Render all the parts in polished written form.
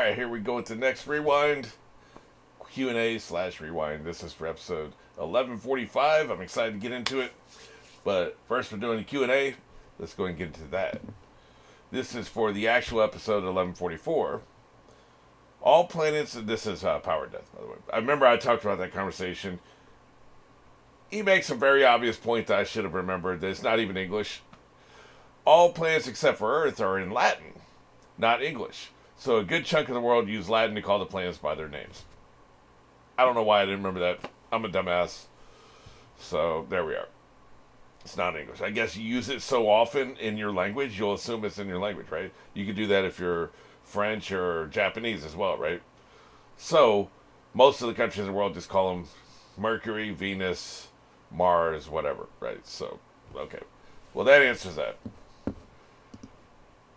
Alright, here we go with the next rewind. Q&A slash rewind. This is for episode 1145. I'm excited to get into it. But first we're doing the Q&A. Let's go and get into that. This is for the actual episode 1144. All planets, this is Power Death, by the way. I remember I talked about that conversation. He makes a very obvious point that I should have remembered that it's not even English. All planets except for Earth are in Latin, not English. So a good chunk of the world use Latin to call the planets by their names. I don't know why I didn't remember that. I'm a dumbass. So there we are. It's not English. I guess you use it so often in your language, you'll assume it's in your language, right? You could do that if you're French or Japanese as well, right? So most of the countries in the world just call them Mercury, Venus, Mars, whatever, right? So, okay. Well, that answers that.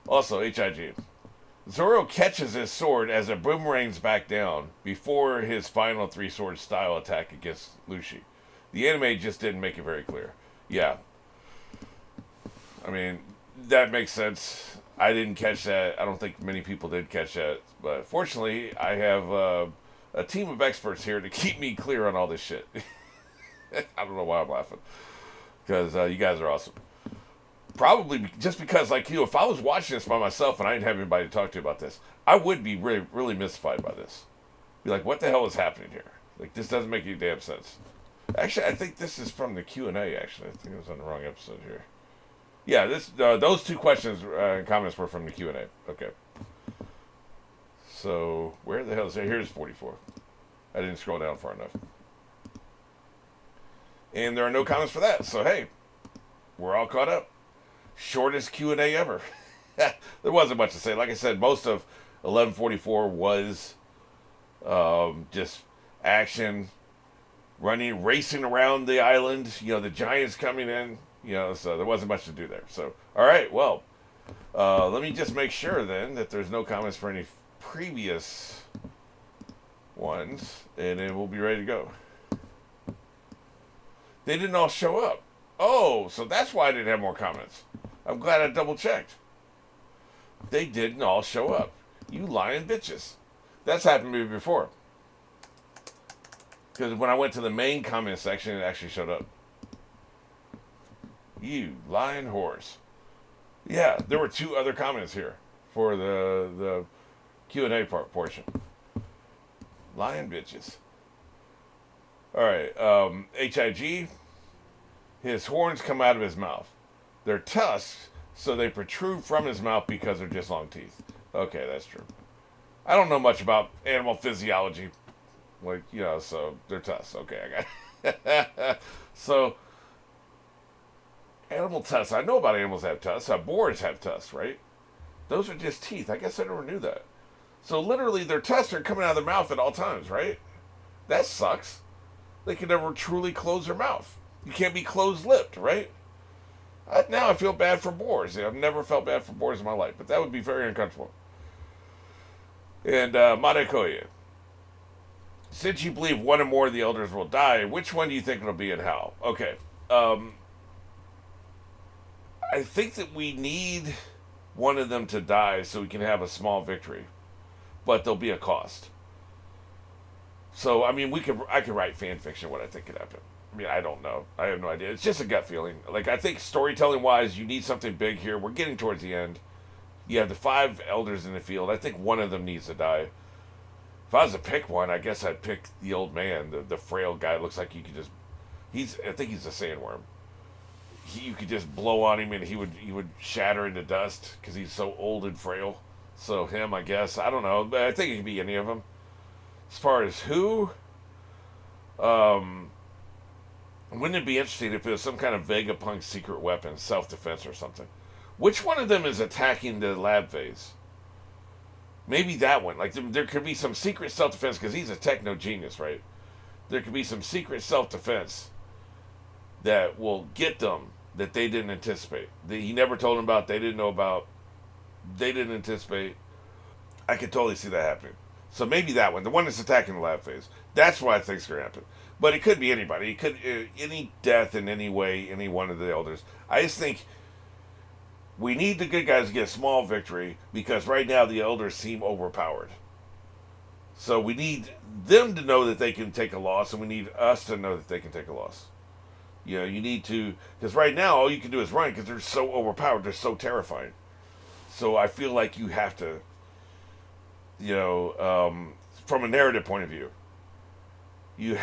Also, HIG. Zoro catches his sword as it boomerangs back down before his final three-sword style attack against Lucy. The anime just didn't make it very clear. Yeah. I mean, that makes sense. I didn't catch that. I don't think many people did catch that. But fortunately, I have a team of experts here to keep me clear on all this shit. I don't know why I'm laughing. Because you guys are awesome. Probably just because, like, you know, if I was watching this by myself and I didn't have anybody to talk to about this, I would be really, really mystified by this. Be like, what the hell is happening here? Like, this doesn't make any damn sense. Actually, I think this is from the Q&A, actually. I think it was on the wrong episode here. Yeah, this those two questions and comments were from the Q&A. Okay. So, where the hell is it? Here's 44. I didn't scroll down far enough. And there are no comments for that. So, hey, we're all caught up. Shortest Q&A ever. There wasn't much to say. Like I said, most of 1144 was just action, running, racing around the island. You know, the giants coming in. You know, so there wasn't much to do there. So, all right, well, let me just make sure then that there's no comments for any previous ones, and then we'll be ready to go. They didn't all show up. Oh, so that's why I didn't have more comments. I'm glad I double checked. They didn't all show up. You lying bitches. That's happened to me before. Because when I went to the main comment section, it actually showed up. You lying horse. Yeah, there were two other comments here for the Q&A portion. Lying bitches. Alright, HIG. His horns come out of his mouth. They're tusks, so they protrude from his mouth because they're just long teeth. Okay, that's true. I don't know much about animal physiology. Like, you know, so they're tusks. Okay, I got it. So, animal tusks. I know about animals that have tusks. Boars have tusks, right? Those are just teeth. I guess I never knew that. So, literally, their tusks are coming out of their mouth at all times, right? That sucks. They can never truly close their mouth. You can't be closed-lipped, right? Now I feel bad for boars. I've never felt bad for boars in my life, but that would be very uncomfortable. And Marekoye, since you believe one or more of the elders will die, which one do you think it'll be and how? Okay. I think that we need one of them to die so we can have a small victory, but there'll be a cost. So, I mean, I could write fan fiction what I think could happen. I mean, I don't know. I have no idea. It's just a gut feeling. Like, I think storytelling-wise, you need something big here. We're getting towards the end. You have the 5 elders in the field. I think one of them needs to die. If I was to pick one, I guess I'd pick the old man, the frail guy. Looks like you could just... I think he's a sandworm. You could just blow on him and he would shatter into dust because he's so old and frail. So him, I guess. I don't know. But I think it could be any of them. As far as who... wouldn't it be interesting if it was some kind of Vegapunk secret weapon, self-defense or something? Which one of them is attacking the lab phase? Maybe that one. Like, there could be some secret self-defense, because he's a techno genius, right? There could be some secret self-defense that will get them that they didn't anticipate. That he never told them about, they didn't know about, they didn't anticipate. I could totally see that happening. So maybe that one, the one that's attacking the lab phase. That's what I think's going to happen. But it could be anybody. It could any death in any way, any one of the elders. I just think we need the good guys to get a small victory because right now the elders seem overpowered. So we need them to know that they can take a loss, and we need us to know that they can take a loss. You know, you need to, because right now all you can do is run because they're so overpowered, they're so terrifying. So I feel like you have to, from a narrative point of view, you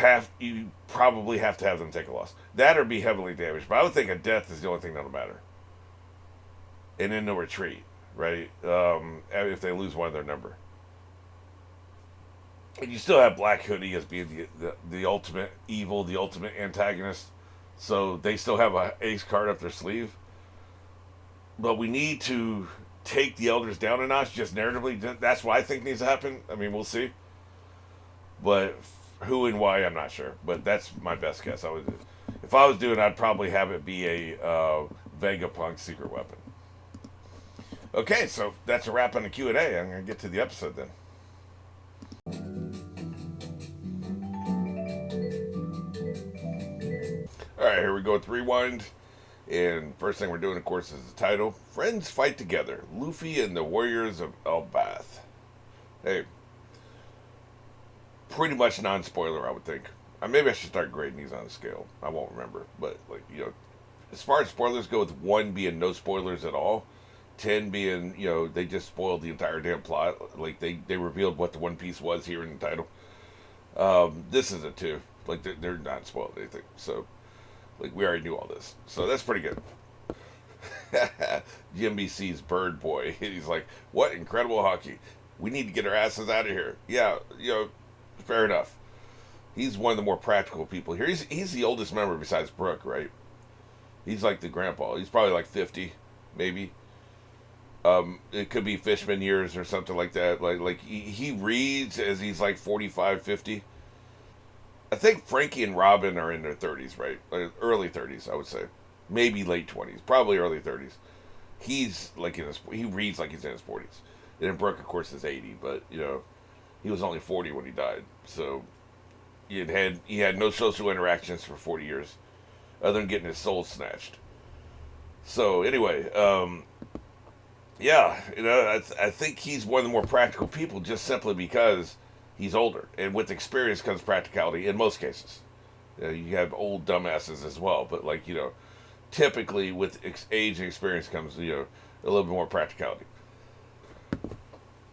probably have to have them take a loss. That or be heavily damaged. But I would think a death is the only thing that'll matter. And then they'll retreat, right? If they lose one of their number. And you still have Black Hoodie as being the ultimate evil, the ultimate antagonist. So they still have an ace card up their sleeve. But we need to take the elders down a notch, just narratively. That's what I think needs to happen. I mean, we'll see. But who and why, I'm not sure. But that's my best guess. If I was doing, I'd probably have it be a Vegapunk secret weapon. Okay, so that's a wrap on the Q&A. I'm going to get to the episode then. Alright, here we go with Rewind. And first thing we're doing, of course, is the title. Friends Fight Together. Luffy and the Warriors of Elbath. Hey. Pretty much non-spoiler, I would think. Maybe I should start grading these on a scale. I won't remember. But, as far as spoilers go, with 1 being no spoilers at all, 10 being, they just spoiled the entire damn plot. Like, they revealed what the One Piece was here in the title. This is a 2. Like, they're not spoiled anything. So, like, we already knew all this. So, that's pretty good. GMBC's Bird Boy. He's like, what incredible hockey. We need to get our asses out of here. Yeah, fair enough. He's one of the more practical people here. He's the oldest member besides Brooke, right? He's like the grandpa. He's probably like 50, maybe. It could be Fishman years or something like that. Like he reads as he's like 45, 50. I think Frankie and Robin are in their 30s, right? Like early 30s, I would say. Maybe late 20s. Probably early 30s. He's like he reads like he's in his 40s. And then Brooke, of course, is 80, but, he was only 40 when he died. So he had no social interactions for 40 years other than getting his soul snatched. So anyway, I think he's one of the more practical people just simply because he's older. And with experience comes practicality in most cases. You have old dumbasses as well, but typically with age and experience comes, a little bit more practicality.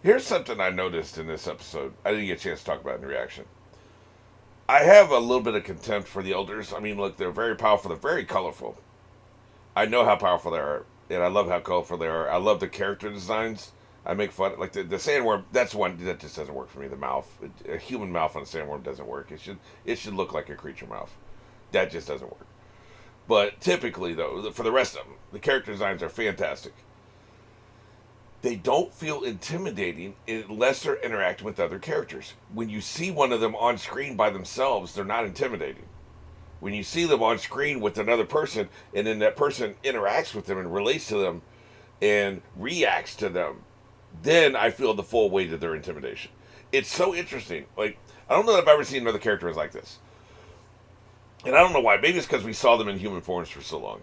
Here's something I noticed in this episode. I didn't get a chance to talk about in the reaction. I have a little bit of contempt for the elders. I mean, look, they're very powerful. They're very colorful. I know how powerful they are, and I love how colorful they are. I love the character designs. I make fun. Like, the sandworm, that's one that just doesn't work for me. The mouth. A human mouth on a sandworm doesn't work. It should look like a creature mouth. That just doesn't work. But typically, though, for the rest of them, the character designs are fantastic. They don't feel intimidating unless they're interacting with other characters. When you see one of them on screen by themselves, they're not intimidating. When you see them on screen with another person, and then that person interacts with them and relates to them and reacts to them, then I feel the full weight of their intimidation. It's so interesting. Like, I don't know that I've ever seen another character like this. And I don't know why. Maybe it's because we saw them in human forms for so long.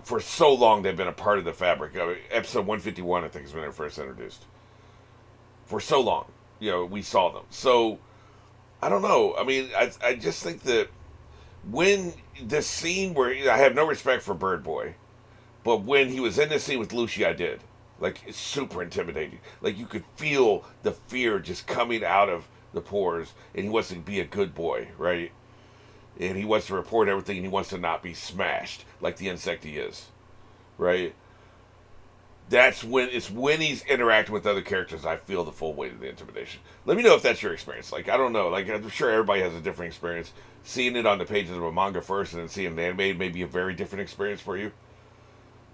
For so long, they've been a part of the fabric. Episode 151, I think, is when they were first introduced. For so long, we saw them. So, I don't know. I mean, I just think that when this scene where I have no respect for Bird Boy, but when he was in this scene with Lucy, I did. Like, it's super intimidating. Like, you could feel the fear just coming out of the pores, and he wants to be a good boy, right? And he wants to report everything, and he wants to not be smashed like the insect he is, right? That's when he's interacting with other characters I feel the full weight of the intimidation. Let me know if that's your experience. Like, I don't know. Like, I'm sure everybody has a different experience. Seeing it on the pages of a manga first and then seeing the anime may be a very different experience for you.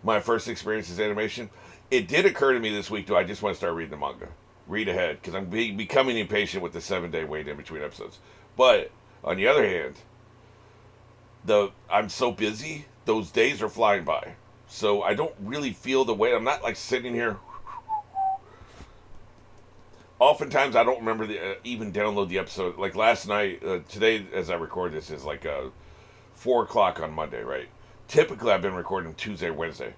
My first experience is animation. It did occur to me this week, though, I just want to start reading the manga. Read ahead, because I'm becoming impatient with the 7-day wait in between episodes. But, on the other hand, I'm so busy, those days are flying by. So I don't really feel the weight. I'm not like sitting here. Oftentimes I don't remember even download the episode. Like last night, today as I record this is like 4 o'clock on Monday, right? Typically I've been recording Tuesday or Wednesday.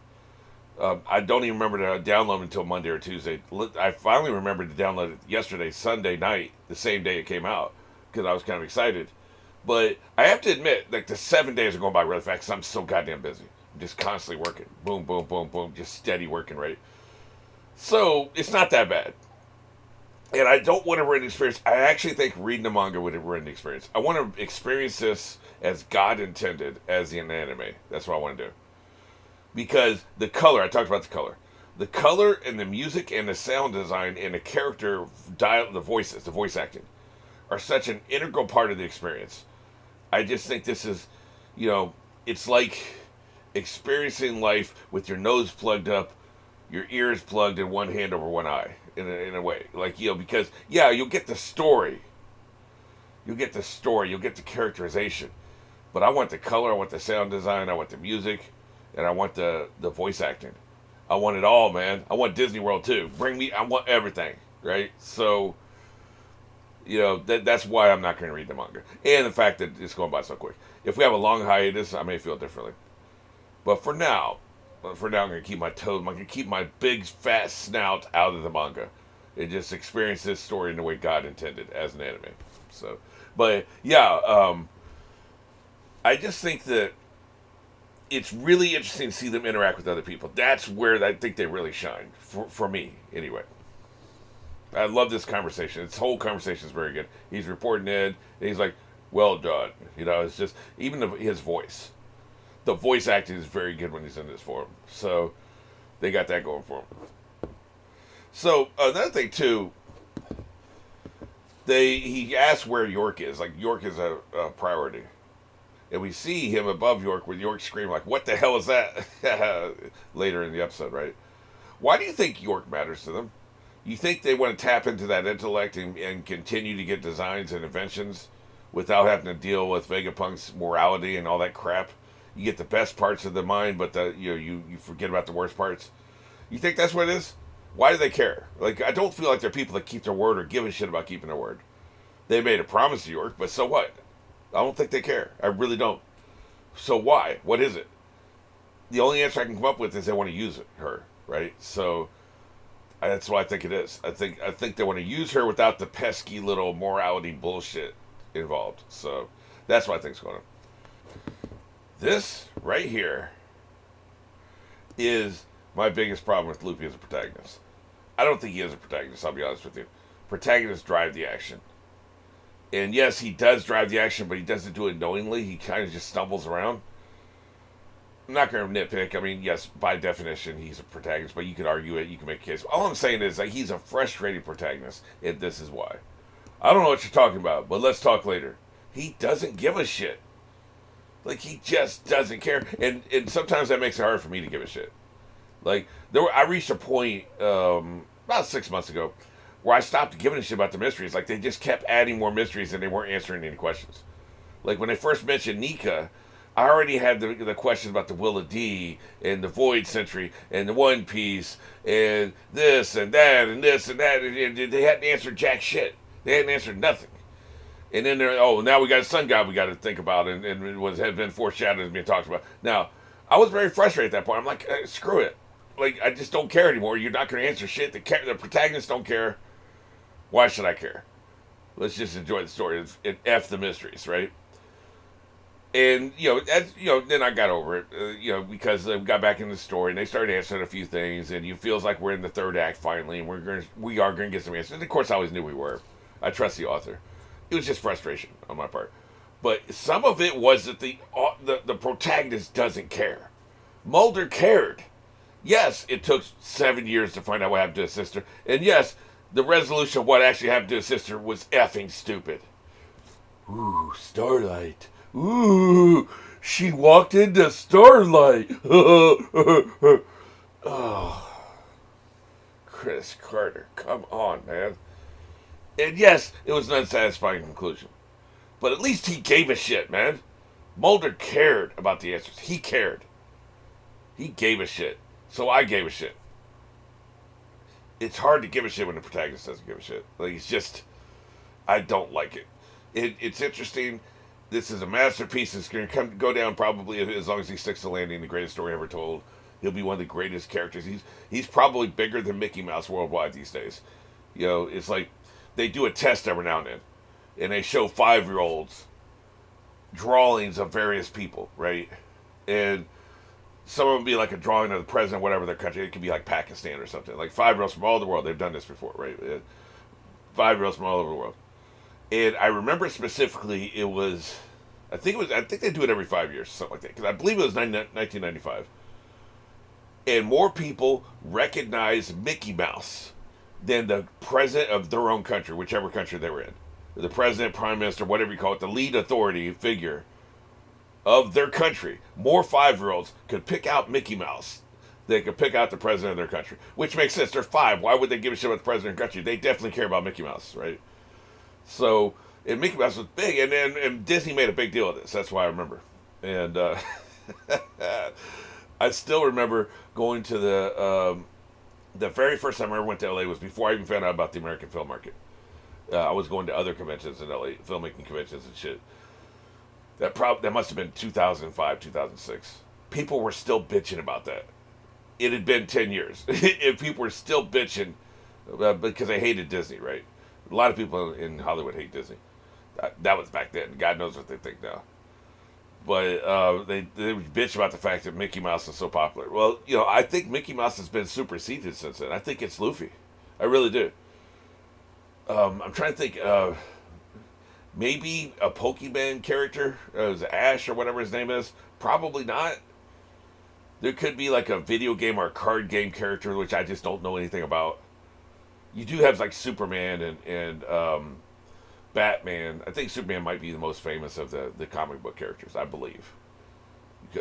I don't even remember to download it until Monday or Tuesday. I finally remembered to download it yesterday, Sunday night, the same day it came out, because I was kind of excited. But I have to admit, like the 7 days are going by really fast because I'm so goddamn busy. I'm just constantly working. Boom, boom, boom, boom. Just steady working, right? So it's not that bad. And I don't want to ruin the experience. I actually think reading the manga would ruin the experience. I want to experience this as God intended as an anime. That's what I want to do. Because the color, I talked about the color. The color and the music and the sound design and the character dial, the voices, the voice acting, are such an integral part of the experience. I just think this is, it's like experiencing life with your nose plugged up, your ears plugged, and one hand over one eye, in a way. Like, because, you'll get the story. You'll get the story. You'll get the characterization. But I want the color, I want the sound design, I want the music, and I want the voice acting. I want it all, man. I want Disney World, too. I want everything, right? So, that's why I'm not going to read the manga. And the fact that it's going by so quick. If we have a long hiatus, I may feel differently. But for now, I'm going to keep my toes, I'm going to keep my big fat snout out of the manga. And just experience this story in the way God intended as an anime. So, but I just think that it's really interesting to see them interact with other people. That's where I think they really shine, for me, anyway. I love this conversation. This whole conversation is very good. He's reporting in, and he's like, well done. It's just, even his voice. The voice acting is very good when he's in this form. So, they got that going for him. So, another thing, too, he asked where York is. Like, York is a priority. And we see him above York with York screaming like, what the hell is that? Later in the episode, right? Why do you think York matters to them? You think they want to tap into that intellect and continue to get designs and inventions without having to deal with Vegapunk's morality and all that crap? You get the best parts of the mind, but you forget about the worst parts. You think that's what it is? Why do they care? Like, I don't feel like they're people that keep their word or give a shit about keeping their word. They made a promise to York, but so what? I don't think they care. I really don't. So why? What is it? The only answer I can come up with is they want to use her, right? So that's what I think it is. I think they want to use her without the pesky little morality bullshit involved. So that's what I think's going on. This right here is my biggest problem with Luffy as a protagonist. I don't think he is a protagonist, I'll be honest with you. Protagonists drive the action. And yes, he does drive the action, but he doesn't do it knowingly. He kind of just stumbles around. I'm not going to nitpick. I mean, yes, by definition, he's a protagonist, but you could argue it. You can make a case. All I'm saying is that he's a frustrating protagonist, and this is why. I don't know what you're talking about, but let's talk later. He doesn't give a shit. Like, he just doesn't care. And sometimes that makes it hard for me to give a shit. Like, I reached a point about 6 months ago where I stopped giving a shit about the mysteries. Like, they just kept adding more mysteries and they weren't answering any questions. Like, when they first mentioned Nika, I already had the questions about the Will of D and the Void Century and the One Piece and this and that and this and that. And they hadn't answered jack shit. They hadn't answered nothing. And then now we got a sun god we got to think about and it had been foreshadowed and being talked about. Now, I was very frustrated at that point. I'm like, screw it. Like, I just don't care anymore. You're not going to answer shit. The protagonists don't care. Why should I care? Let's just enjoy the story and F the mysteries, right? And, then I got over it, because we got back in the story and they started answering a few things and it feels like we're in the third act finally and we are going to get some answers. And of course, I always knew we were. I trust the author. It was just frustration on my part. But some of it was that the protagonist doesn't care. Mulder cared. Yes, it took 7 years to find out what happened to his sister. And yes, the resolution of what actually happened to his sister was effing stupid. Ooh, Starlight. Ooh, she walked into Starlight. Oh, Chris Carter, come on, man. And yes, it was an unsatisfying conclusion. But at least he gave a shit, man. Mulder cared about the answers. He cared. He gave a shit. So I gave a shit. It's hard to give a shit when the protagonist doesn't give a shit. Like, it's just, I don't like it. It's interesting. This is a masterpiece. It's going to go down probably as long as he sticks to landing the greatest story ever told. He'll be one of the greatest characters. He's probably bigger than Mickey Mouse worldwide these days. You know, it's like they do a test every now and then, and they show 5-year-olds drawings of various people, right? And some of them be like a drawing of the president of whatever their country. It could be like Pakistan or something. Like 5-year-olds from all over the world. They've done this before, right? 5-year-olds from all over the world. And I remember specifically it was, I think they do it every 5 years, something like that. Because I believe it was 1995. And more people recognize Mickey Mouse than the president of their own country, whichever country they were in. The president, prime minister, whatever you call it, the lead authority figure of their country. More 5-year-olds could pick out Mickey Mouse. They could pick out the president of their country, which makes sense. They're 5. Why would they give a shit about the president of their country? They definitely care about Mickey Mouse, right? So, and Mickey Mouse was big, and Disney made a big deal of this. That's why I remember. And I still remember going to the very first time I ever went to LA was before I even found out about the American film market. I was going to other conventions in LA, filmmaking conventions and shit. That must have been 2005, 2006. People were still bitching about that. It had been 10 years. And people were still bitching because they hated Disney, right? A lot of people in Hollywood hate Disney. That was back then. God knows what they think now. But they would bitch about the fact that Mickey Mouse is so popular. Well, you know, I think Mickey Mouse has been superseded since then. I think it's Luffy. I really do. I'm trying to think. Maybe a Pokemon character, Ash or whatever his name is. Probably not. There could be like a video game or a card game character, which I just don't know anything about. You do have like Superman and Batman. I think Superman might be the most famous of the comic book characters, I believe.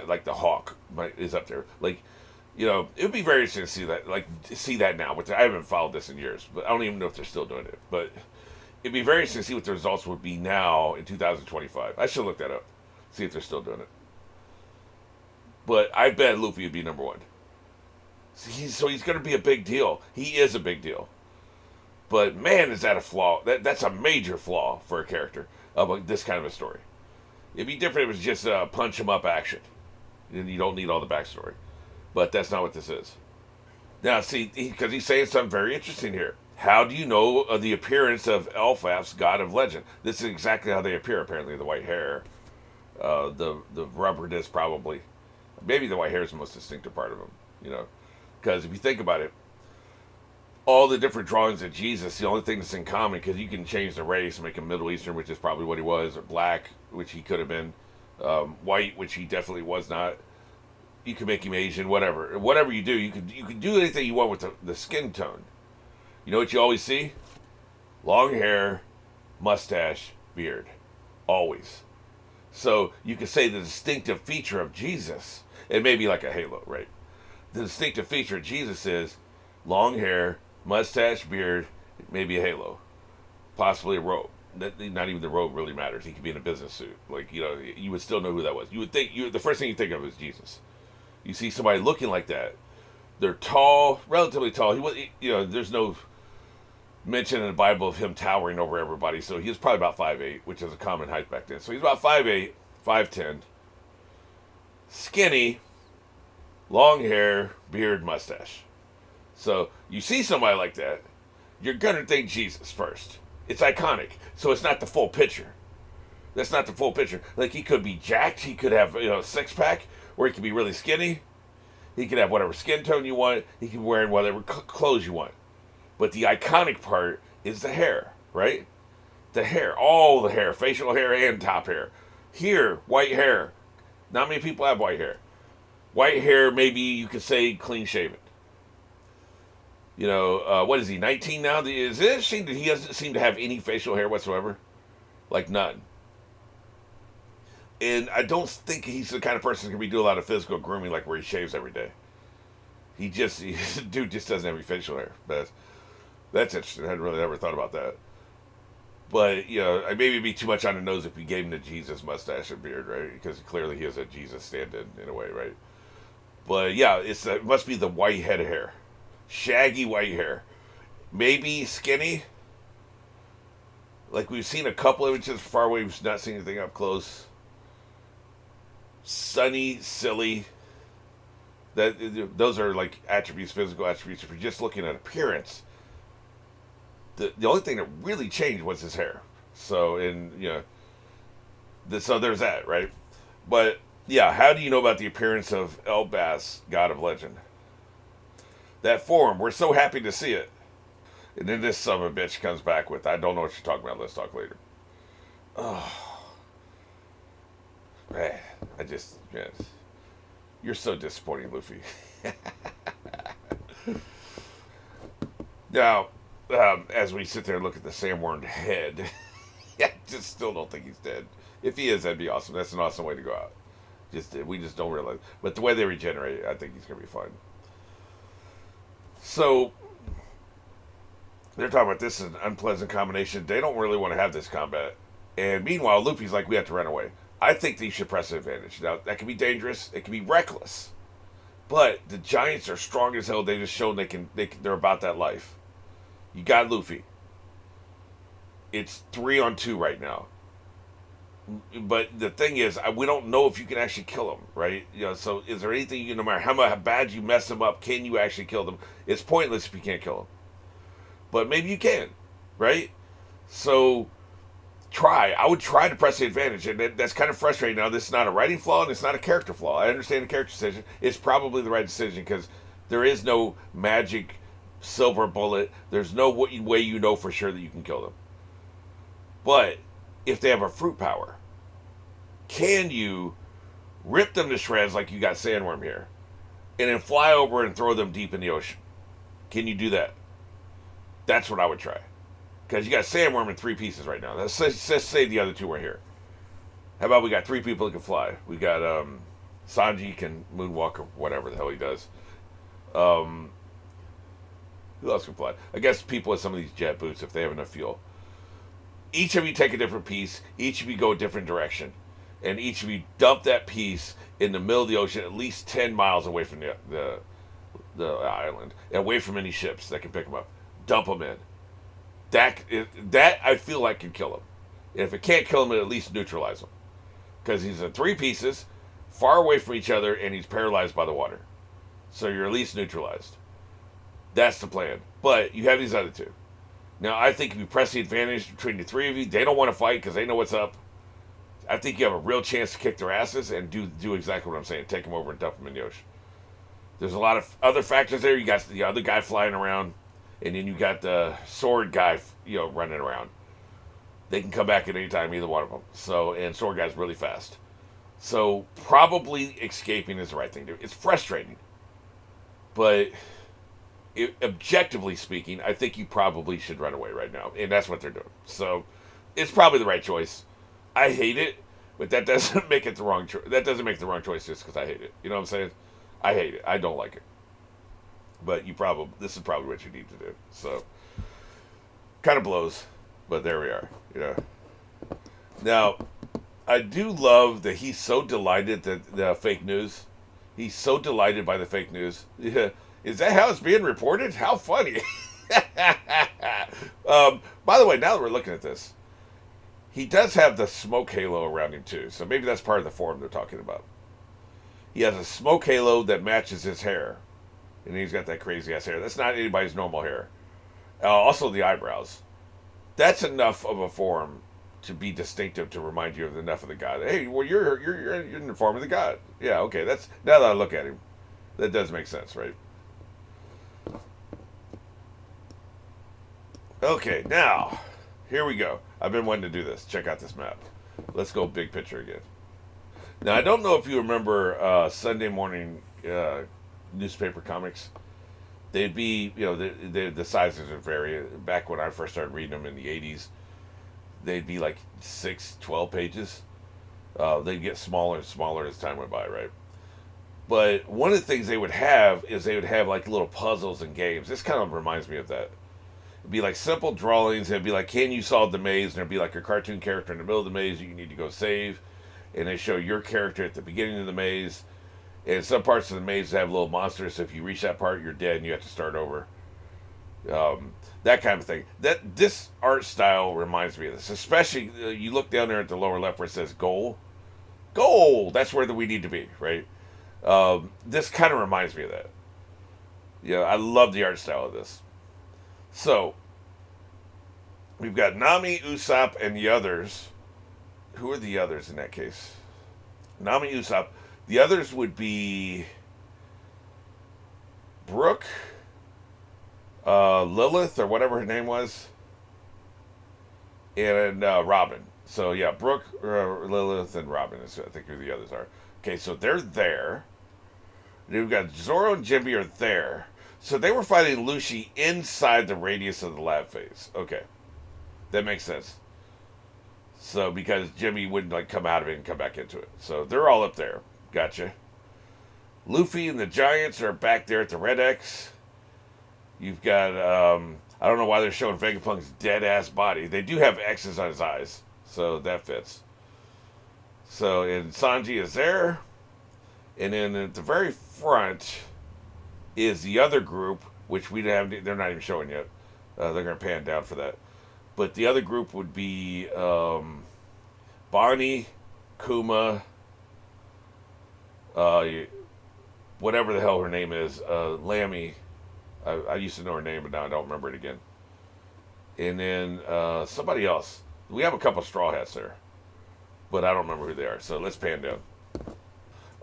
Like the Hawk is up there. Like, you know, it would be very interesting to see that. Like, see that now. Which I haven't followed this in years, but I don't even know if they're still doing it. But it'd be very interesting to see what the results would be now in 2025. I should look that up, see if they're still doing it. But I bet Luffy would be number one. So he's going to be a big deal. He is a big deal. But man, is that a flaw? That's a major flaw for a character of this kind of a story. It'd be different if it was just punch 'em up action. And you don't need all the backstory. But that's not what this is. Now, see, because he's saying something very interesting here. How do you know of the appearance of Elfaf's god of legend? This is exactly how they appear, apparently. The white hair. The rubber disc, probably. Maybe the white hair is the most distinctive part of him. You know, because if you think about it, all the different drawings of Jesus, the only thing that's in common, because you can change the race and make him Middle Eastern, which is probably what he was, or black, which he could have been, white, which he definitely was not. You can make him Asian, whatever. Whatever you do, you can do anything you want with the skin tone. You know what you always see? Long hair, mustache, beard. Always. So you could say the distinctive feature of Jesus, it may be like a halo, right? The distinctive feature of Jesus is long hair, mustache, beard, maybe a halo, possibly a robe. Not even the robe really matters. He could be in a business suit. Like, you know, you would still know who that was. You would think the first thing you think of is Jesus. You see somebody looking like that. They're tall, relatively tall. You know, there's no mention in the Bible of him towering over everybody. So he was probably about 5'8", which is a common height back then. So he's about 5'8", 5'10", skinny, long hair, beard, mustache. So you see somebody like that, you're going to think Jesus first. It's iconic. So it's not the full picture. That's not the full picture. Like, he could be jacked. He could have, a six-pack. Or he could be really skinny. He could have whatever skin tone you want. He could be wearing whatever clothes you want. But the iconic part is the hair, right? The hair. All the hair. Facial hair and top hair. Here, white hair. Not many people have white hair. White hair, maybe you could say clean shaven. What is he, 19 now? Is it interesting that he doesn't seem to have any facial hair whatsoever? Like, none. And I don't think he's the kind of person who's going to be doing a lot of physical grooming, like where he shaves every day. Dude just doesn't have any facial hair. But that's interesting. I hadn't really ever thought about that. But, maybe it'd be too much on the nose if you gave him the Jesus mustache and beard, right? Because clearly he is a Jesus stand-in in a way, right? But, yeah, it must be the white head of hair. Shaggy white hair. Maybe skinny. Like, we've seen a couple images far away. We've not seen anything up close. Sunny, silly. Those are like attributes, physical attributes. If you're just looking at appearance, the only thing that really changed was his hair. So so there's that, right? But yeah, how do you know about the appearance of Elbas, God of Legend? That form, we're so happy to see it. And then this son of a bitch comes back with, I don't know what you're talking about, let's talk later. Oh, man, man, you're so disappointing, Luffy. Now, as we sit there and look at the sandworm head, I just still don't think he's dead. If he is, that'd be awesome. That's an awesome way to go out. We just don't realize. But the way they regenerate, I think he's gonna be fine. So they're talking about this is an unpleasant combination. They don't really want to have this combat. And meanwhile, Luffy's like, we have to run away. I think they should press an advantage. Now that can be dangerous. It can be reckless. But the Giants are strong as hell. They just shown they're about that life. You got Luffy. It's 3-on-2 right now. But the thing is, we don't know if you can actually kill him, right? So is there anything no matter how bad you mess him up, can you actually kill them? It's pointless if you can't kill him. But maybe you can, right? So I would try to press the advantage, and that's kind of frustrating. Now, this is not a writing flaw, and it's not a character flaw. I understand the character decision. It's probably the right decision because there is no magic silver bullet. There's no way you know for sure that you can kill them. But if they have a fruit power, can you rip them to shreds like you got Sandworm here, and then fly over and throw them deep in the ocean? Can you do that? That's what I would try. Because you got Sandworm in 3 pieces right now. Let's say the other 2 were here. How about we got 3 people that can fly? We got Sanji can moonwalk or whatever the hell he does. Who else can fly? I guess people with some of these jet boots if they have enough fuel. Each of you take a different piece. Each of you go a different direction. And each of you dump that piece in the middle of the ocean at least 10 miles away from the island. Away from any ships that can pick them up. Dump them in. That I feel like can kill him. And if it can't kill him, it at least neutralize him. Because he's in 3 pieces, far away from each other, and he's paralyzed by the water. So you're at least neutralized. That's the plan. But you have these other 2. Now, I think if you press the advantage between the 3 of you, they don't want to fight because they know what's up. I think you have a real chance to kick their asses and do exactly what I'm saying. Take them over and dump them in the ocean. There's a lot of other factors there. You got the other guy flying around, and then you got the sword guy, running around. They can come back at any time, either one of them. And sword guy's really fast. So probably escaping is the right thing to do. It's frustrating, but objectively speaking, I think you probably should run away right now, and that's what they're doing. So it's probably the right choice. I hate it, but that doesn't make it the wrong choice. That doesn't make the wrong choice just because I hate it. You know what I'm saying? I hate it. I don't like it. But this is probably what you need to do. So kind of blows, but there we are. Now, I do love that he's so delighted that the fake news. He's so delighted by the fake news. Yeah. Is that how it's being reported? How funny. By the way, now that we're looking at this, he does have the smoke halo around him too. So maybe that's part of the form they're talking about. He has a smoke halo that matches his hair. And he's got that crazy ass hair. That's not anybody's normal hair. Also the eyebrows. That's enough of a form to be distinctive to remind you of enough of the god. Hey, well you're in the form of the god. Yeah, okay. That's now that I look at him, that does make sense, right? Okay, now here we go. I've been wanting to do this. Check out this map. Let's go big picture again. Now I don't know if you remember Sunday morning newspaper comics. They'd be, the sizes would vary. Back when I first started reading them in the 80s, they'd be like 6, 12 pages. They'd get smaller and smaller as time went by, right? But one of the things they would have like little puzzles and games. This kind of reminds me of that. It'd be like simple drawings. It'd be like, can you solve the maze? And there'd be like a cartoon character in the middle of the maze you need to go save. And they show your character at the beginning of the maze. And some parts of the maze have little monsters. So if you reach that part, you're dead and you have to start over. That kind of thing. This art style reminds me of this. Especially, you look down there at the lower left where it says goal. Goal! That's where we need to be, right? This kind of reminds me of that. Yeah, I love the art style of this. So we've got Nami, Usopp, and the others. Who are the others in that case? Nami, Usopp. The others would be Brooke, Lilith, or whatever her name was, and Robin. So yeah, Brooke, Lilith, and Robin is I think who the others are. Okay, so they're there. We've got Zoro and Jimby are there. So they were fighting Lucy inside the radius of the lab phase. Okay, that makes sense. So because Jimmy wouldn't like come out of it and come back into it, so they're all up there. Gotcha. Luffy and the Giants are back there at the Red X. You've got I don't know why they're showing Vegapunk's dead ass body. They do have X's on his eyes, so that fits. So and Sanji is there, and then at the very front is the other group, which we have. They're not even showing yet. They're going to pan down for that. But the other group would be Bonnie, Kuma, whatever the hell her name is, Lammy. I used to know her name, but now I don't remember it again. And then somebody else. We have a couple Straw Hats there, but I don't remember who they are. So let's pan down.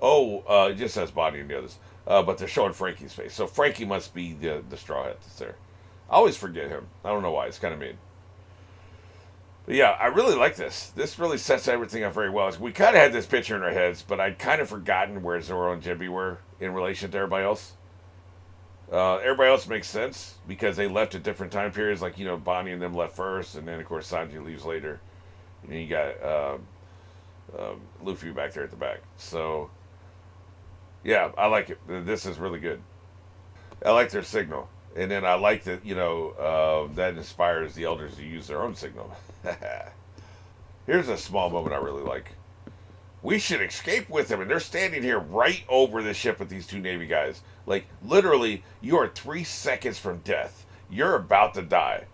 Oh, it just says Bonnie and the others. But they're showing Frankie's face. So Frankie must be the Straw Hat that's there. I always forget him. I don't know why. It's kind of mean. But yeah, I really like this. This really sets everything up very well. We kind of had this picture in our heads, but I'd kind of forgotten where Zoro and Jimby were in relation to everybody else. Everybody else makes sense because they left at different time periods. Like, Bonnie and them left first, and then, of course, Sanji leaves later. And then you got Luffy back there at the back. So, yeah, I like it. This is really good. I like their signal. And then I like that, that inspires the elders to use their own signal. Here's a small moment I really like. We should escape with them, and they're standing here right over the ship with these two Navy guys. Like, literally, you are 3 seconds from death. You're about to die.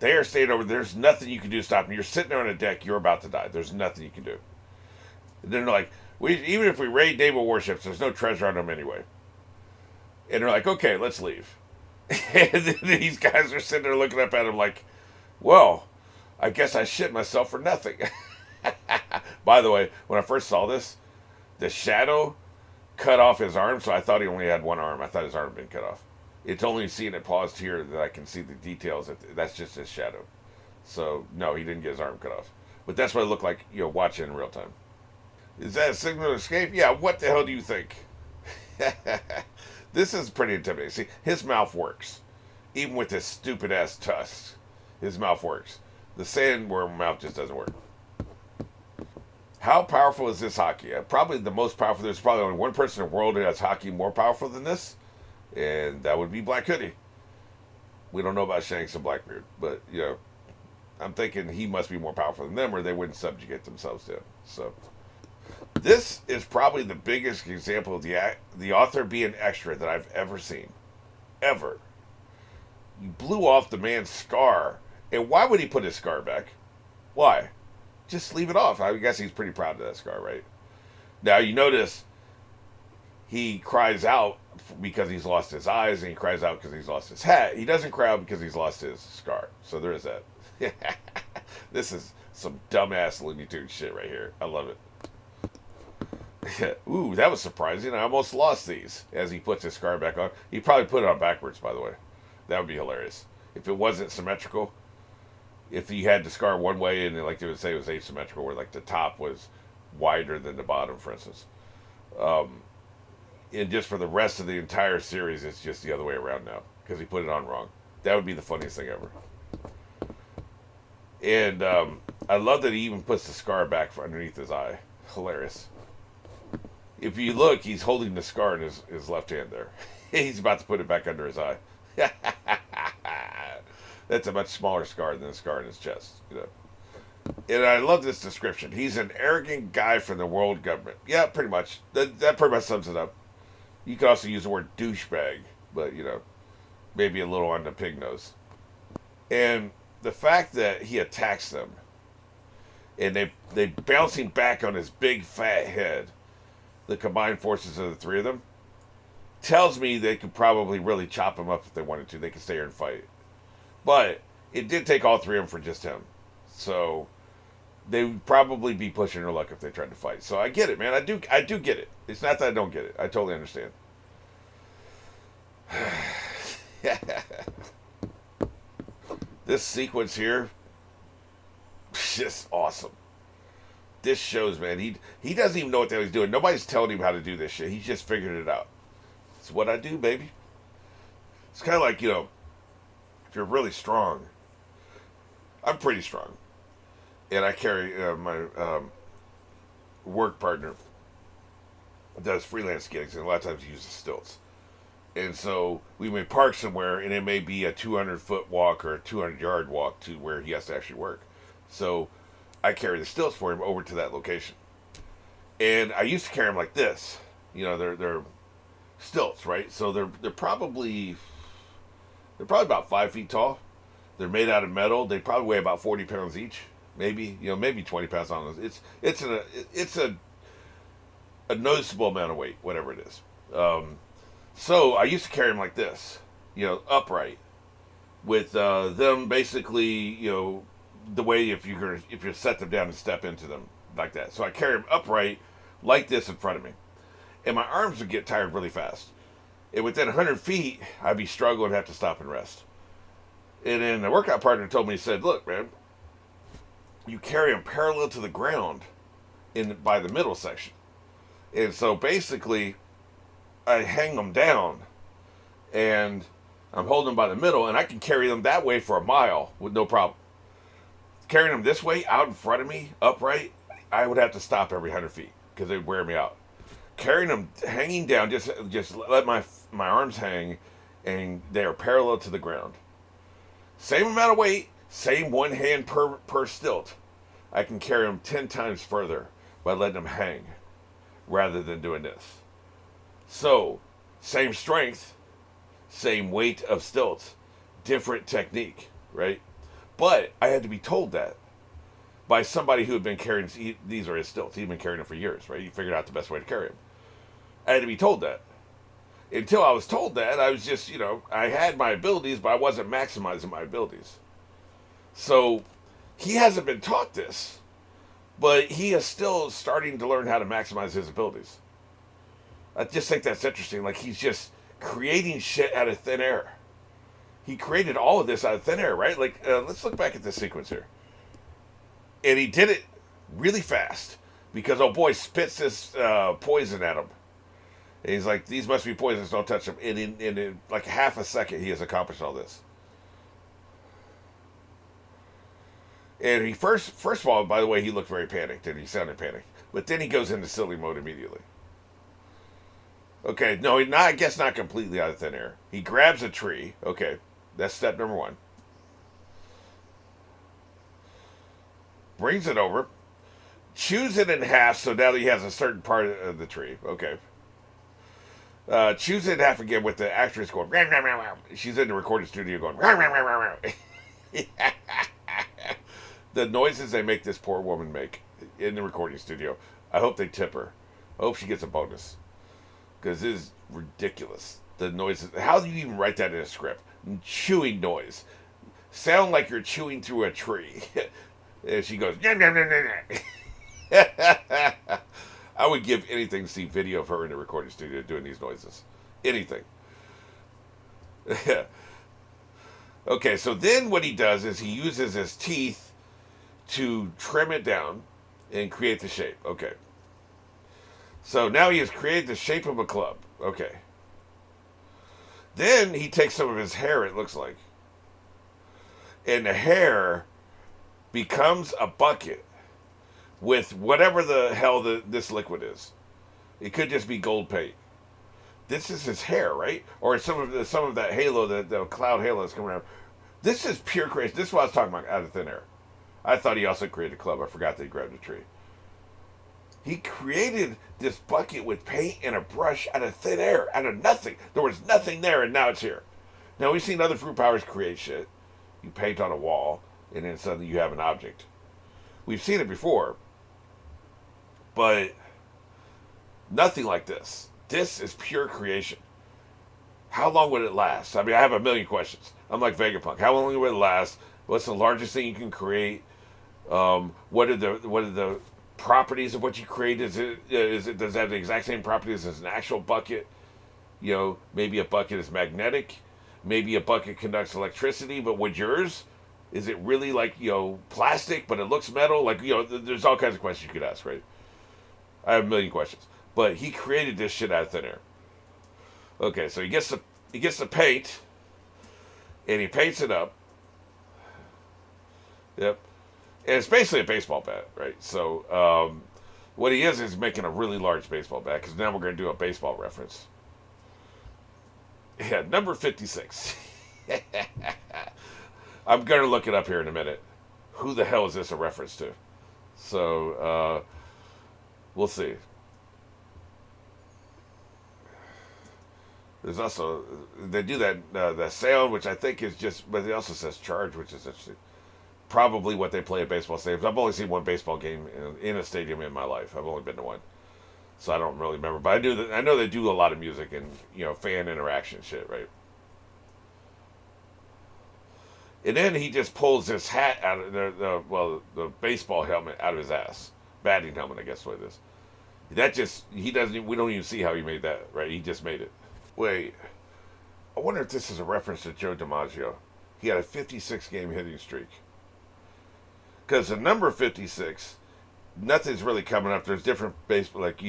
They are staying over. There's nothing you can do to stop them. You're sitting there on a deck. You're about to die. There's nothing you can do. And then they're like, even if we raid naval warships, there's no treasure on them anyway. And they're like, okay, let's leave. And then these guys are sitting there looking up at him like, well, I guess I shit myself for nothing. By the way, when I first saw this, the shadow cut off his arm, so I thought he only had one arm. I thought his arm had been cut off. It's only seeing it paused here that I can see the details. That's just his shadow. So, no, he didn't get his arm cut off. But that's what it looked like, watching in real time. Is that a signal to escape? Yeah, what the hell do you think? This is pretty intimidating. See, his mouth works. Even with his stupid-ass tusks, his mouth works. The sandworm mouth just doesn't work. How powerful is this hockey? Probably the most powerful. There's probably only one person in the world who has hockey more powerful than this, and that would be Black Hoodie. We don't know about Shanks and Blackbeard, but, I'm thinking he must be more powerful than them or they wouldn't subjugate themselves to him. So, this is probably the biggest example of the author being extra that I've ever seen. Ever. You blew off the man's scar. And why would he put his scar back? Why? Just leave it off. I guess he's pretty proud of that scar, right? Now, you notice he cries out because he's lost his eyes, and he cries out because he's lost his hat. He doesn't cry out because he's lost his scar. So there is that. This is some dumbass Looney Tunes shit right here. I love it. Ooh, that was surprising. I almost lost these as he puts his scar back on. He probably put it on backwards, by the way. That would be hilarious. If it wasn't symmetrical, if you had the scar one way and like they would say it was asymmetrical, where like the top was wider than the bottom, for instance. And just for the rest of the entire series, it's just the other way around now because he put it on wrong. That would be the funniest thing ever. And I love that he even puts the scar back underneath his eye. Hilarious. If you look, he's holding the scar in his left hand there. He's about to put it back under his eye. That's a much smaller scar than the scar in his chest. And I love this description. He's an arrogant guy from the world government. Yeah, pretty much. That pretty much sums it up. You could also use the word douchebag, but, maybe a little on the pig nose. And the fact that he attacks them, and they bouncing back on his big fat head, the combined forces of the three of them, tells me they could probably really chop him up if they wanted to. They could stay here and fight. But it did take all three of them for just him. So they would probably be pushing their luck if they tried to fight. So I get it, man. I do get it. It's not that I don't get it. I totally understand. This sequence here, just awesome. This shows, man, he doesn't even know what the hell he's doing. Nobody's telling him how to do this shit. He's just figured it out. It's what I do, baby. It's kind of like, you know, if you're really strong. I'm pretty strong. And I carry my work partner does freelance gigs, and a lot of times he uses stilts. And so we may park somewhere, and it may be a 200-foot walk or a 200-yard walk to where he has to actually work. So I carry the stilts for him over to that location. And I used to carry them like this. You know, they're stilts, right? So they're probably about 5 feet tall. They're made out of metal. They probably weigh about 40 pounds each, maybe 20 pounds on those. It's a noticeable amount of weight, whatever it is. So I used to carry them like this, you know, upright, with them basically, you know, the way if you set them down and step into them like that. So I carry them upright like this in front of me, and my arms would get tired really fast. And within 100 feet, I'd be struggling and have to stop and rest. And then the workout partner told me, he said, "Look, man, you carry them parallel to the ground by the middle section." And so basically, I hang them down, and I'm holding them by the middle, and I can carry them that way for a mile with no problem. Carrying them this way, out in front of me, upright, I would have to stop every 100 feet because they'd wear me out. Carrying them hanging down, just let my arms hang, and they are parallel to the ground. Same amount of weight, same one hand per stilt. I can carry them 10 times further by letting them hang rather than doing this. So, same strength, same weight of stilts, different technique, right? But I had to be told that by somebody who had been carrying, these are his stilts. He'd been carrying them for years, right? He figured out the best way to carry them. I had to be told that. Until I was told that, I was just, you know, I had my abilities, but I wasn't maximizing my abilities. So, he hasn't been taught this, but he is still starting to learn how to maximize his abilities. I just think that's interesting. Like, he's just creating shit out of thin air. He created all of this out of thin air, right? Like, let's look back at this sequence here. And he did it really fast because, oh boy, spits this poison at him. And he's like, these must be poisons, don't touch them. And in like half a second, he has accomplished all this. And he first of all, by the way, he looked very panicked, and he sounded panicked. But then he goes into silly mode immediately. Okay, no, I guess not completely out of thin air. He grabs a tree. Okay, that's step number one. Brings it over. Chews it in half, so now he has a certain part of the tree. Okay. Chews it in half again with the actress going, rah, rah, rah, rah. She's in the recording studio going, rah, rah, rah, rah, rah. The noises they make this poor woman make in the recording studio. I hope they tip her. I hope she gets a bonus. Because it is ridiculous. The noises. How do you even write that in a script? Chewing noise. Sound like you're chewing through a tree. And she goes, yum, yum, yum, yum. I would give anything to see video of her in the recording studio doing these noises. Anything. Okay, so then what he does is he uses his teeth to trim it down and create the shape. Okay. So now he has created the shape of a club. Okay. Then he takes some of his hair, it looks like. And the hair becomes a bucket with whatever the hell this liquid is. It could just be gold paint. This is his hair, right? Or some of that halo, the cloud halo that's coming around. This is pure creation. This is what I was talking about out of thin air. I thought he also created a club. I forgot that he grabbed a tree. He created this bucket with paint and a brush out of thin air, out of nothing. There was nothing there, and now it's here. Now, we've seen other fruit powers create shit. You paint on a wall, and then suddenly you have an object. We've seen it before, but Nothing like this. This is pure creation. How long would it last? I mean, I have a million questions. I'm like Vegapunk. How long would it last? What's the largest thing you can create? What are the properties of what you create? Does it have the exact same properties as an actual bucket? Maybe a bucket is magnetic. Maybe a bucket conducts electricity. But would yours? Is it really like plastic, but it looks metal? Like there's all kinds of questions you could ask, right? I have a million questions. But he created this shit out of thin air. Okay, so he gets the paint, and he paints it up. Yep, and it's basically a baseball bat, right? So what he is making a really large baseball bat because now we're going to do a baseball reference. Yeah, number 56. I'm going to look it up here in a minute. Who the hell is this a reference to? So we'll see. There's also they do that sound, which I think is just, but it also says charge, which is interesting. Probably what they play at baseball stadiums. I've only seen one baseball game in a stadium in my life. I've only been to one, so I don't really remember. But I know they do a lot of music and fan interaction shit, right? And then he just pulls this hat out of the baseball helmet out of his ass, batting helmet, I guess what it is. We don't even see how he made that, right? He just made it. Wait, I wonder if this is a reference to Joe DiMaggio. He had a 56 game hitting streak. Because the number 56, nothing's really coming up. There's different baseball, like,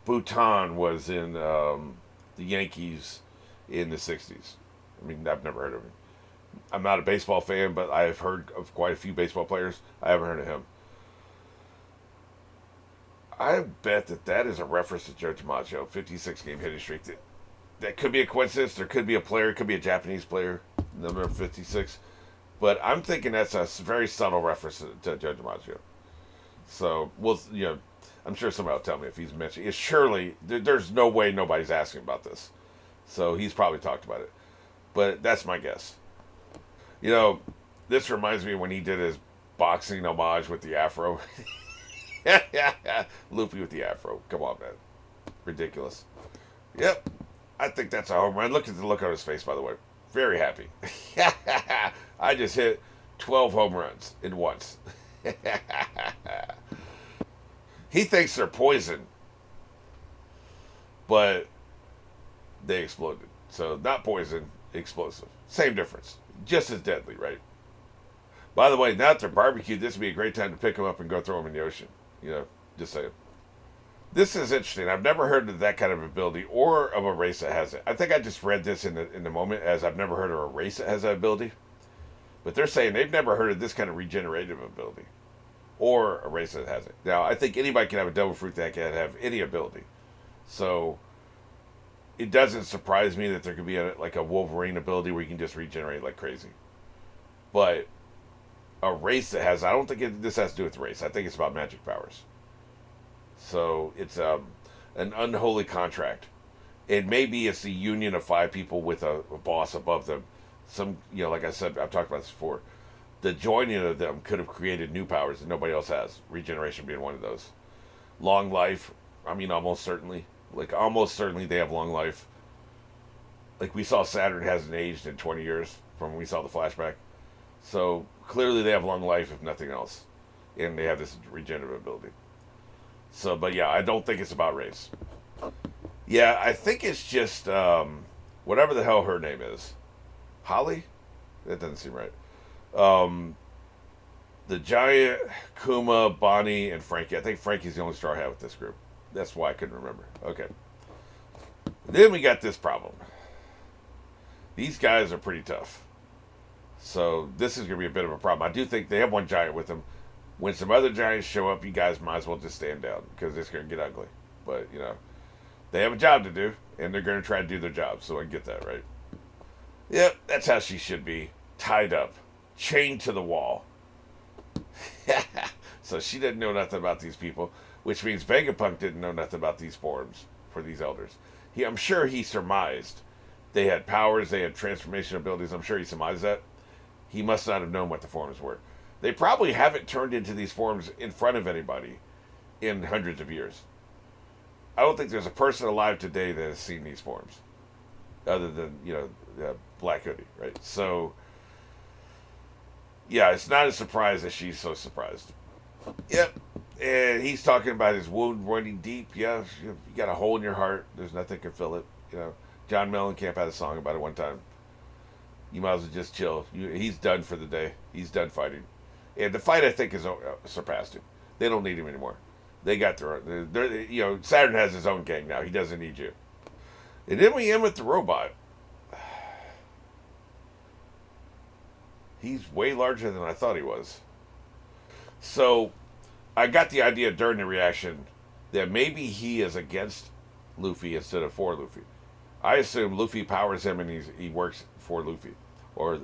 Bhutan was in the Yankees in the 60s. I mean, I've never heard of him. I'm not a baseball fan, but I've heard of quite a few baseball players. I haven't heard of him. I bet that is a reference to Joe DiMaggio, 56 game hitting streak. That could be a coincidence. There could be a player. It could be a Japanese player, number 56. But I'm thinking that's a very subtle reference to Joe DiMaggio. So, I'm sure somebody will tell me if he's mentioned it. Surely, there's no way nobody's asking about this. So, he's probably talked about it. But that's my guess. This reminds me when he did his boxing homage with the afro. Loopy with the afro. Come on, man. Ridiculous. Yep. I think that's a home run. Look at the look on his face, by the way. Very happy. I just hit 12 home runs in once. He thinks they're poison, but they exploded. So not poison, explosive. Same difference. Just as deadly, right? By the way, now that they're barbecued, this would be a great time to pick them up and go throw them in the ocean. Just saying. This is interesting. I've never heard of that kind of ability or of a race that has it. I think I just read this in the moment as I've never heard of a race that has that ability. But they're saying they've never heard of this kind of regenerative ability or a race that has it. Now, I think anybody can have a devil fruit that can have any ability. So it doesn't surprise me that there could be a Wolverine ability where you can just regenerate like crazy. But a race that has, I don't think this has to do with race. I think it's about magic powers. So it's an unholy contract. And maybe it's the union of 5 people with a boss above them. Like I said, I've talked about this before. The joining of them could have created new powers that nobody else has. Regeneration being one of those. Long life, almost certainly. Almost certainly they have long life. Like we saw Saturn hasn't aged in 20 years from when we saw the flashback. So clearly they have long life, if nothing else. And they have this regenerative ability. So, but yeah, I don't think it's about race. Yeah, I think it's just whatever the hell her name is. Holly? That doesn't seem right. The Giant, Kuma, Bonnie, and Frankie. I think Frankie's the only star I have with this group. That's why I couldn't remember. Okay. Then we got this problem. These guys are pretty tough. So this is going to be a bit of a problem. I do think they have one giant with them. When some other giants show up, you guys might as well just stand down because it's going to get ugly. But, they have a job to do, and they're going to try to do their job. So I get that, right? Yep, that's how she should be. Tied up. Chained to the wall. So she didn't know nothing about these people, which means Vegapunk didn't know nothing about these forms for these elders. I'm sure he surmised they had powers, they had transformation abilities. I'm sure he surmised that. He must not have known what the forms were. They probably haven't turned into these forms in front of anybody in hundreds of years. I don't think there's a person alive today that has seen these forms, other than Black Hoodie, right? So, yeah, it's not a surprise that she's so surprised. Yep. And he's talking about his wound running deep. Yeah, you got a hole in your heart. There's nothing can fill it. John Mellencamp had a song about it one time. You might as well just chill. He's done for the day. He's done fighting. And the fight, I think, has surpassed him. They don't need him anymore. They got their own. Saturn has his own gang now. He doesn't need you. And then we end with the robot. He's way larger than I thought he was. So I got the idea during the reaction that maybe he is against Luffy instead of for Luffy. I assume Luffy powers him and he works for Luffy or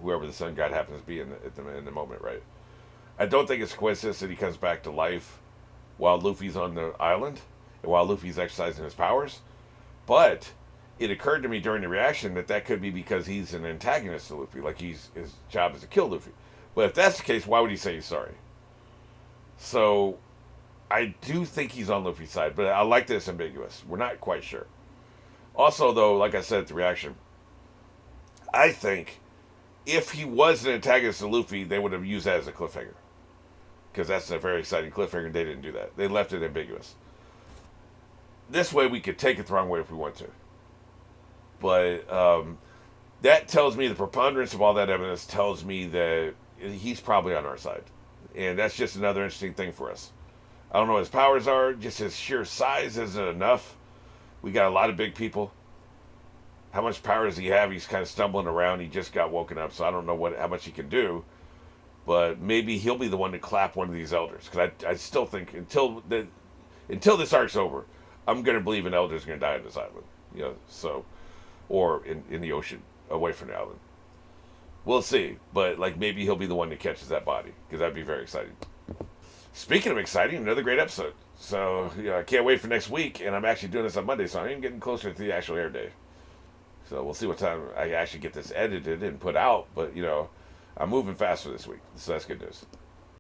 whoever the sun god happens to be in the moment, right? I don't think it's a coincidence that he comes back to life while Luffy's on the island and while Luffy's exercising his powers. But it occurred to me during the reaction that could be because he's an antagonist to Luffy, like his job is to kill Luffy. But if that's the case, why would he say he's sorry? So I do think he's on Luffy's side, but I like that it's ambiguous. We're not quite sure. Also, though, like I said at the reaction, I think if he was an antagonist to Luffy, they would have used that as a cliffhanger. Because that's a very exciting cliffhanger, and they didn't do that. They left it ambiguous. This way, we could take it the wrong way if we want to. But that tells me, the preponderance of all that evidence tells me that he's probably on our side. And that's just another interesting thing for us. I don't know what his powers are. Just his sheer size isn't enough. We got a lot of big people. How much power does he have? He's kind of stumbling around. He just got woken up, so I don't know how much he can do. But maybe he'll be the one to clap one of these elders. Because I still think until this arc's over, I'm going to believe an elder's going to die on this island. Or in the ocean, away from the island. We'll see. But maybe he'll be the one that catches that body. Because that'd be very exciting. Speaking of exciting, another great episode. So, I can't wait for next week. And I'm actually doing this on Monday, so I'm even getting closer to the actual air day. So we'll see what time I actually get this edited and put out. But, I'm moving faster this week. So that's good news.